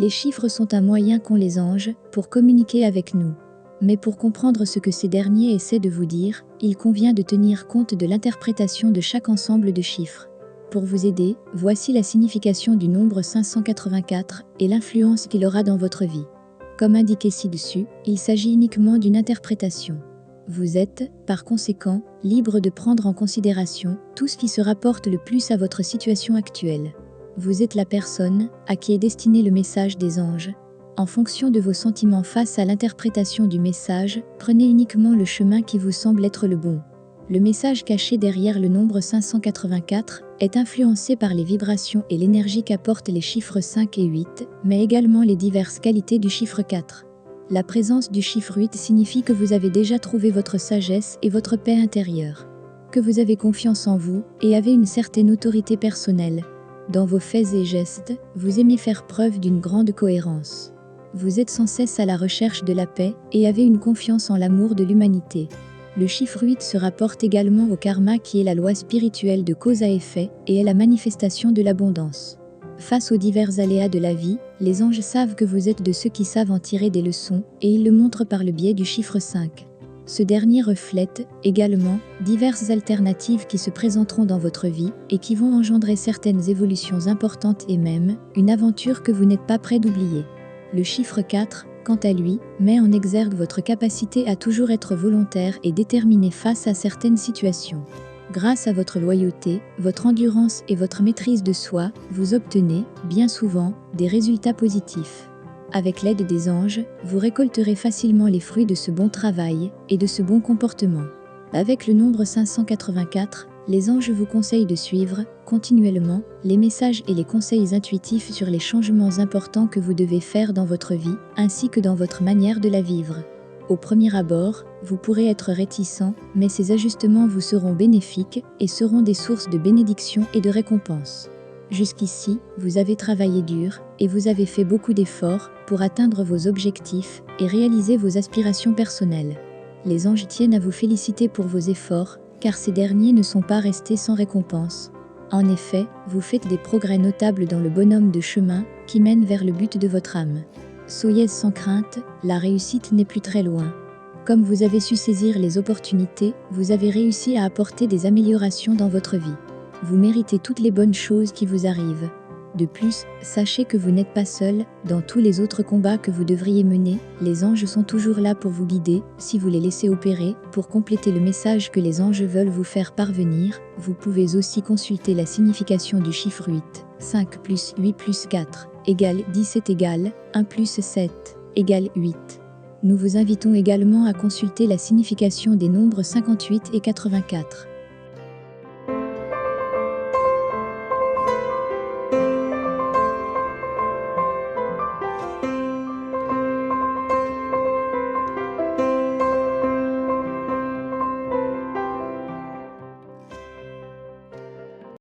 Les chiffres sont un moyen qu'ont les anges pour communiquer avec nous. Mais pour comprendre ce que ces derniers essaient de vous dire, il convient de tenir compte de l'interprétation de chaque ensemble de chiffres. Pour vous aider, voici la signification du nombre 584 et l'influence qu'il aura dans votre vie. Comme indiqué ci-dessus, il s'agit uniquement d'une interprétation. Vous êtes, par conséquent, libre de prendre en considération tout ce qui se rapporte le plus à votre situation actuelle. Vous êtes la personne à qui est destiné le message des anges. En fonction de vos sentiments face à l'interprétation du message, prenez uniquement le chemin qui vous semble être le bon. Le message caché derrière le nombre 584 est influencé par les vibrations et l'énergie qu'apportent les chiffres 5 et 8, mais également les diverses qualités du chiffre 4. La présence du chiffre 8 signifie que vous avez déjà trouvé votre sagesse et votre paix intérieure, que vous avez confiance en vous et avez une certaine autorité personnelle. Dans vos faits et gestes, vous aimez faire preuve d'une grande cohérence. Vous êtes sans cesse à la recherche de la paix et avez une confiance en l'amour de l'humanité. Le chiffre 8 se rapporte également au karma qui est la loi spirituelle de cause à effet et est la manifestation de l'abondance. Face aux divers aléas de la vie, les anges savent que vous êtes de ceux qui savent en tirer des leçons et ils le montrent par le biais du chiffre 5. Ce dernier reflète, également, diverses alternatives qui se présenteront dans votre vie et qui vont engendrer certaines évolutions importantes et même, une aventure que vous n'êtes pas prêt d'oublier. Le chiffre 4, quant à lui, met en exergue votre capacité à toujours être volontaire et déterminé face à certaines situations. Grâce à votre loyauté, votre endurance et votre maîtrise de soi, vous obtenez, bien souvent, des résultats positifs. Avec l'aide des anges, vous récolterez facilement les fruits de ce bon travail et de ce bon comportement. Avec le nombre 584, les anges vous conseillent de suivre, continuellement, les messages et les conseils intuitifs sur les changements importants que vous devez faire dans votre vie, ainsi que dans votre manière de la vivre. Au premier abord, vous pourrez être réticent, mais ces ajustements vous seront bénéfiques et seront des sources de bénédiction et de récompense. Jusqu'ici, vous avez travaillé dur et vous avez fait beaucoup d'efforts pour atteindre vos objectifs et réaliser vos aspirations personnelles. Les anges tiennent à vous féliciter pour vos efforts, car ces derniers ne sont pas restés sans récompense. En effet, vous faites des progrès notables dans le bonhomme de chemin qui mène vers le but de votre âme. Soyez sans crainte, la réussite n'est plus très loin. Comme vous avez su saisir les opportunités, vous avez réussi à apporter des améliorations dans votre vie. Vous méritez toutes les bonnes choses qui vous arrivent. De plus, sachez que vous n'êtes pas seul, dans tous les autres combats que vous devriez mener, les anges sont toujours là pour vous guider, si vous les laissez opérer, pour compléter le message que les anges veulent vous faire parvenir. Vous pouvez aussi consulter la signification du chiffre 8, 5 plus 8 plus 4, égale 17 égale 1 plus 7, égale 8. Nous vous invitons également à consulter la signification des nombres 58 et 84.